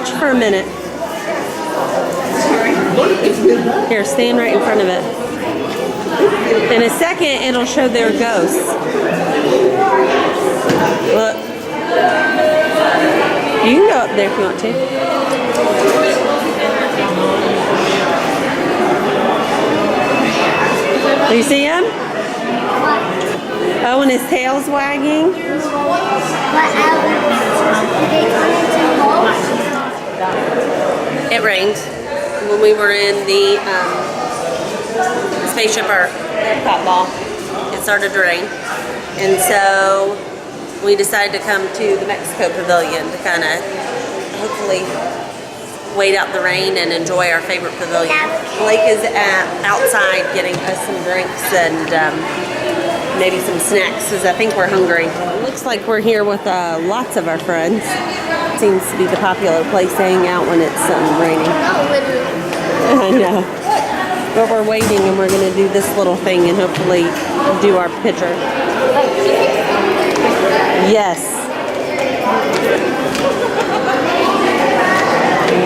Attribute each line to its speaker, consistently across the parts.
Speaker 1: watch for a minute. Here, stand right in front of it. In a second, it'll show their ghosts. Look. You can go up there if you want to. Do you see him? Oh, and his tail's wagging. It rained when we were in the Spaceship Earth, the EPCOT ball. It started to rain, and so we decided to come to the Mexico Pavilion to kind of hopefully wait out the rain and enjoy our favorite pavilion. Blake is outside getting us some drinks and maybe some snacks because I think we're hungry. It looks like we're here with lots of our friends. Seems to be the popular place to hang out when it's raining.
Speaker 2: No, literally.
Speaker 1: I know. But we're waiting and we're going to do this little thing and hopefully do our picture. Yes.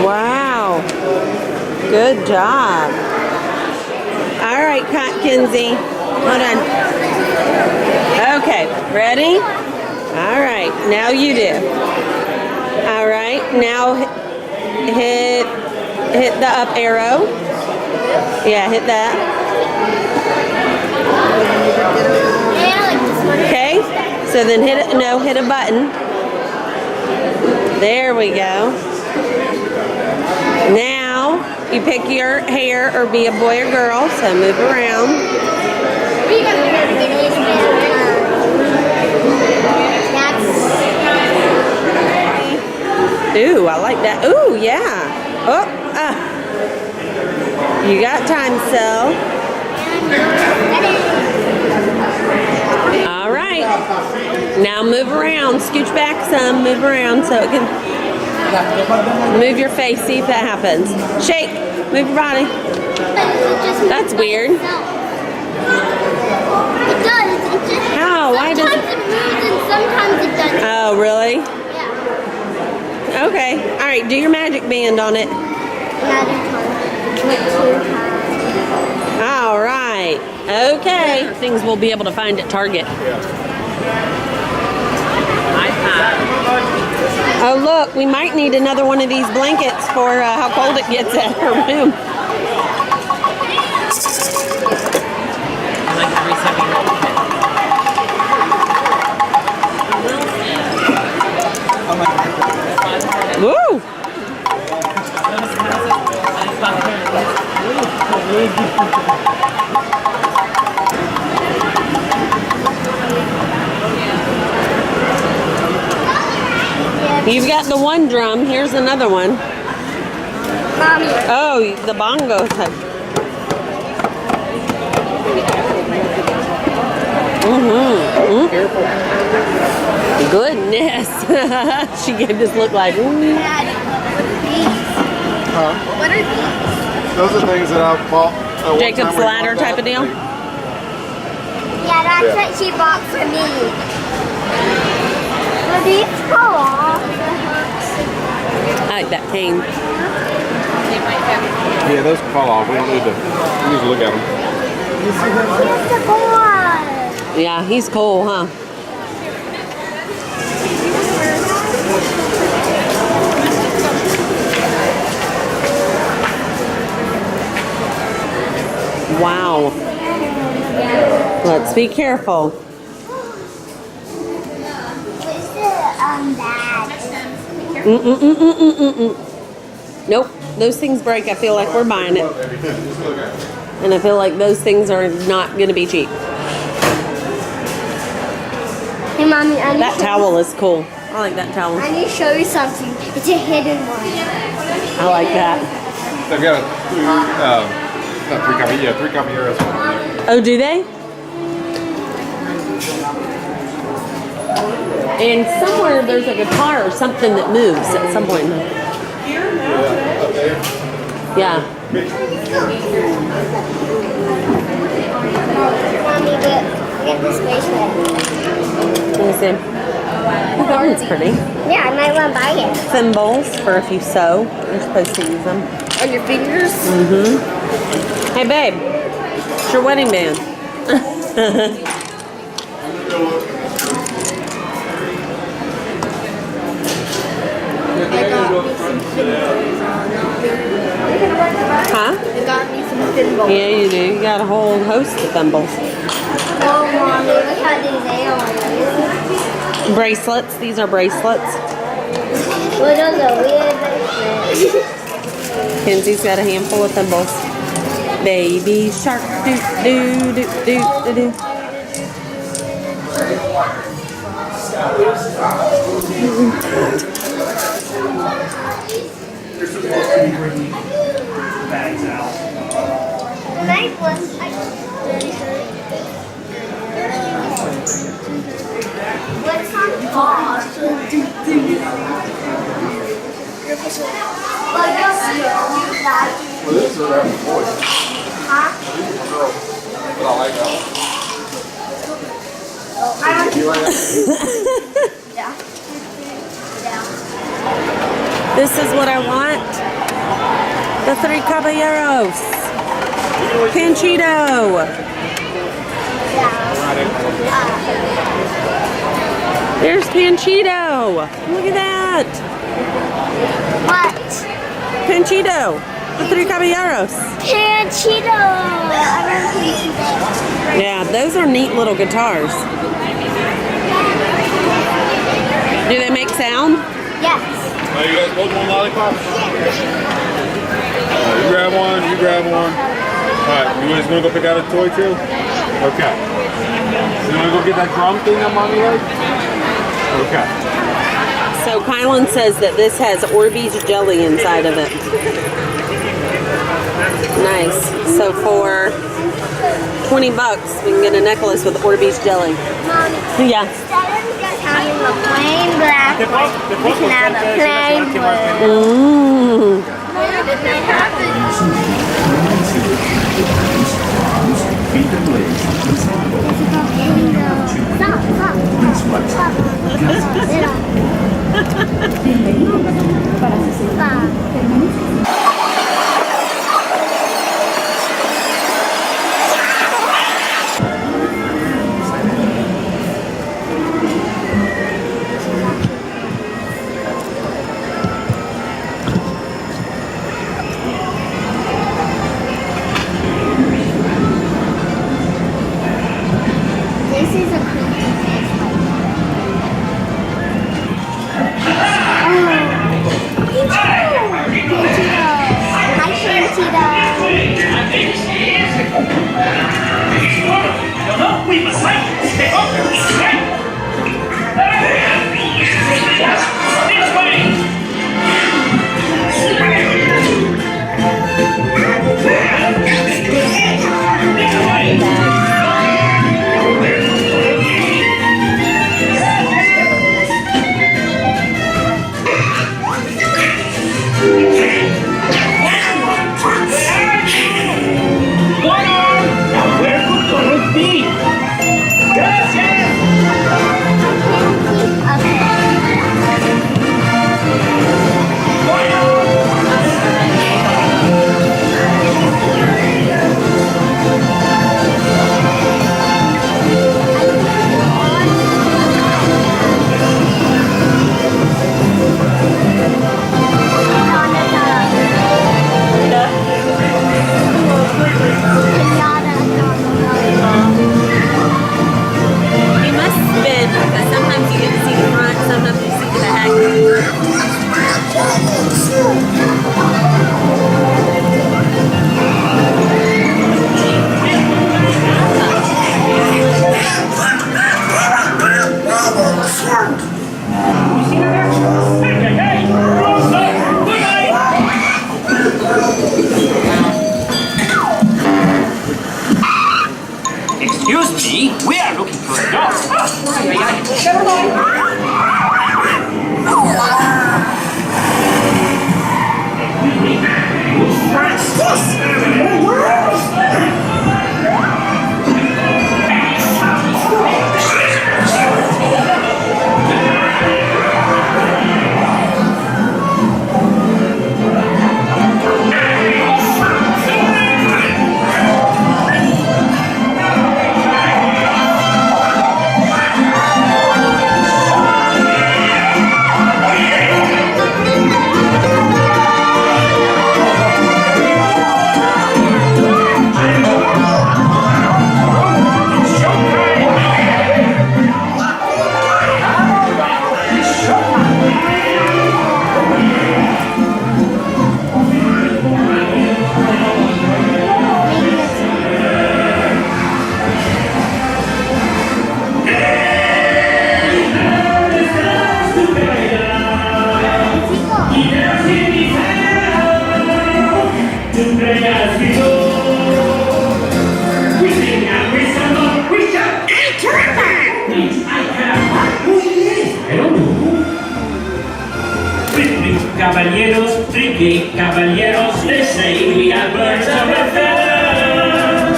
Speaker 1: Wow. Good job. All right, Kinsey. Hold on. Okay, ready? All right, now you do. All right, now hit the up arrow. Yeah, hit that. Okay, so then hit a button. There we go. Now you pick your hair or be a boy or girl, so move around. Ooh, I like that. Ooh, yeah. Oh, you got time, so. All right. Now move around. Scooch back some. Move around so it can. Move your face. See if that happens. Shake. Move your body. That's weird.
Speaker 2: It does. It just,
Speaker 1: how? Why does it?
Speaker 2: Sometimes it moves and sometimes it doesn't.
Speaker 1: Oh, really?
Speaker 2: Yeah.
Speaker 1: Okay. All right. Do your magic band on it. All right. Okay. Things we'll be able to find at Target. Oh, look. We might need another one of these blankets for how cold it gets at our room. Woo! You've got the one drum. Here's another one.
Speaker 2: Mommy.
Speaker 1: Oh, the bongo type. Careful. Goodness. She gave this look like, ooh.
Speaker 2: Dad, what are these?
Speaker 3: What are these? Those are things that I bought.
Speaker 1: Jacob's ladder type of deal?
Speaker 2: Yeah, that's what she bought for me. Will these fall off?
Speaker 1: I like that cane.
Speaker 3: Yeah, those fall off. We don't need to look at them.
Speaker 2: It's a boy.
Speaker 1: Yeah, he's cool, huh? Wow. Let's be careful.
Speaker 2: What's the bag?
Speaker 1: Nope. Those things break. I feel like we're buying it. And I feel like those things are not going to be cheap.
Speaker 2: Hey, Mommy,
Speaker 1: That towel is cool. I like that towel.
Speaker 2: I need to show you something. It's a hidden one.
Speaker 1: I like that.
Speaker 3: They've got three copy euros.
Speaker 1: Oh, do they? And somewhere there's a guitar or something that moves at some point. Yeah.
Speaker 2: Mommy, get the space one.
Speaker 1: Let me see. That one's pretty.
Speaker 2: Yeah, I might want to buy it.
Speaker 1: Thimbles for if you sew. You're supposed to use them.
Speaker 2: On your fingers?
Speaker 1: Hey, babe. It's your wedding band. Huh?
Speaker 2: It got me some thimbles.
Speaker 1: Yeah, you do. You got a whole host of thimbles.
Speaker 2: Oh, Mommy, look how these nails.
Speaker 1: Bracelets. These are bracelets.
Speaker 2: Well, those are weird bracelets.
Speaker 1: Kenzie's got a handful of thimbles. Baby shark. Do, do, do, do, do, do.
Speaker 2: The knife was what's on pause? Well, you'll see that.
Speaker 3: Well, this is a boy.
Speaker 2: Huh?
Speaker 3: These are girls. But I like that one.
Speaker 2: I don't
Speaker 3: You like that?
Speaker 2: yeah. Yeah.
Speaker 1: This is what I want. The three caballeros. Panchito. There's Panchito. Look at that.
Speaker 2: What?
Speaker 1: Panchito. The three caballeros.
Speaker 2: Panchito. I love Panchito.
Speaker 1: Yeah, those are neat little guitars. Do they make sound?
Speaker 2: Yes.
Speaker 3: You guys both want lollipops? You grab one, you grab one. Alright, you guys gonna go pick out a toy too? Okay. You wanna go get that drum thing that mommy had? Okay.
Speaker 1: So Kylan says that this has Orbeez jelly inside of it. Nice. So for 20 bucks, we can get a necklace with Orbeez jelly.
Speaker 2: Mommy.
Speaker 1: Yeah.
Speaker 2: Instead of just having a plain black one, we can have a plain blue.
Speaker 1: Mmm.
Speaker 2: This is a creepy face like
Speaker 4: We must fight. Step up. Strike. This way. One arm. Now where could Donald be? Gracias.
Speaker 1: He must spin because sometimes you get to see the front, sometimes you see the back.
Speaker 4: Excuse me, we are looking for a dog. caballeros, three caballeros, they say we are birds of a feather.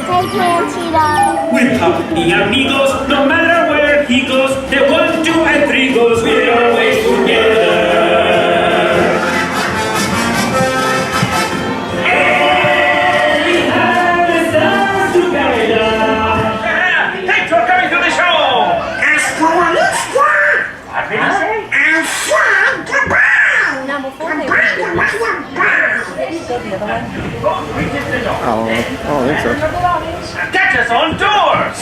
Speaker 2: Take me, Cheetah.
Speaker 4: We're happy amigos, no matter where he goes. The 1, 2, and 3 goes, we're always together. And we have the stars to guide us. Thanks for coming to the show. What did he say?
Speaker 1: Now before they read it,
Speaker 3: Oh, I think so.
Speaker 4: Catch us on tours!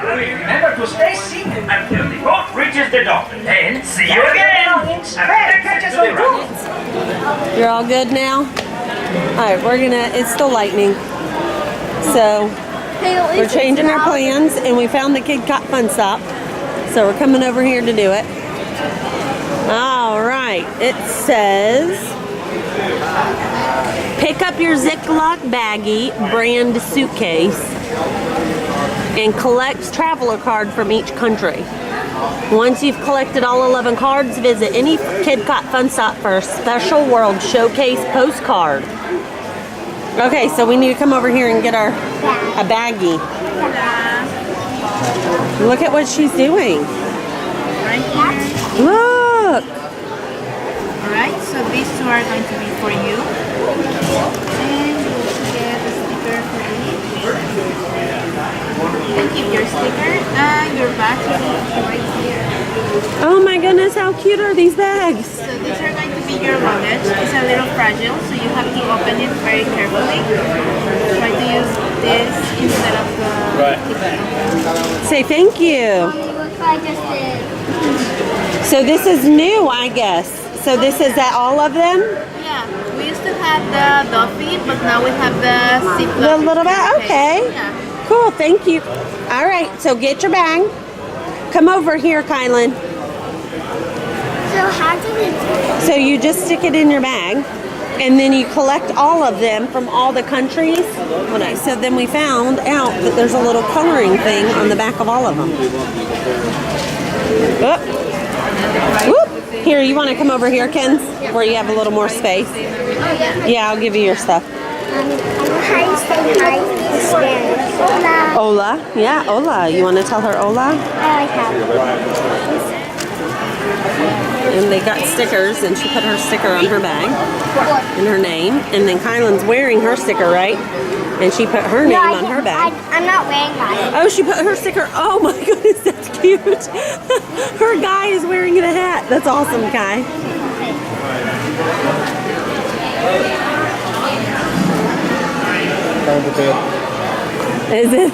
Speaker 4: Remember to stay seated until the boat reaches the dock. Then see you again! Catch us on tours!
Speaker 1: you're all good now? Alright, it's still lightning. So, we're changing our plans and we found the EPCOT Fun Stop. So we're coming over here to do it. Alright, it says, pick up your Ziploc baggie brand suitcase and collect traveler card from each country. Once you've collected all 11 cards, visit any EPCOT Fun Stop for a special World Showcase postcard. Okay, so we need to come over here and get a baggie. Look at what she's doing.
Speaker 5: Right here.
Speaker 1: Look!
Speaker 5: Alright, so these two are going to be for you. And you will get a sticker for each. You can keep your sticker and your battery right here.
Speaker 1: Oh my goodness, how cute are these bags?
Speaker 5: So these are going to be your luggage. It's a little fragile, so you have to open it very carefully. Try to use this instead of the
Speaker 3: Right.
Speaker 1: Say thank you.
Speaker 2: Look, I just did.
Speaker 1: So this is new, I guess. So this is at all of them?
Speaker 5: Yeah, we used to have the Duffy, but now we have the Ziploc.
Speaker 1: The little bag? Okay.
Speaker 5: Yeah.
Speaker 1: Cool, thank you. All right, so get your bag. Come over here, Kylan.
Speaker 2: So how do we do it?
Speaker 1: So you just stick it in your bag, and then you collect all of them from all the countries. So then we found out that there's a little coloring thing on the back of all of them. Whoop. Here, you want to come over here, Ken, where you have a little more space?
Speaker 2: Oh, yeah.
Speaker 1: Yeah, I'll give you your stuff.
Speaker 2: How do you say hi in Spanish? Hola.
Speaker 1: Hola. Yeah, hola. You want to tell her hola?
Speaker 2: I like how.
Speaker 1: And they got stickers, and she put her sticker on her bag and her name. And then Kylan's wearing her sticker, right? And she put her name on her bag.
Speaker 2: I'm not wearing mine.
Speaker 1: Oh, she put her sticker. Oh my goodness, that's cute. Her guy is wearing a hat. That's awesome, Kai. Is it?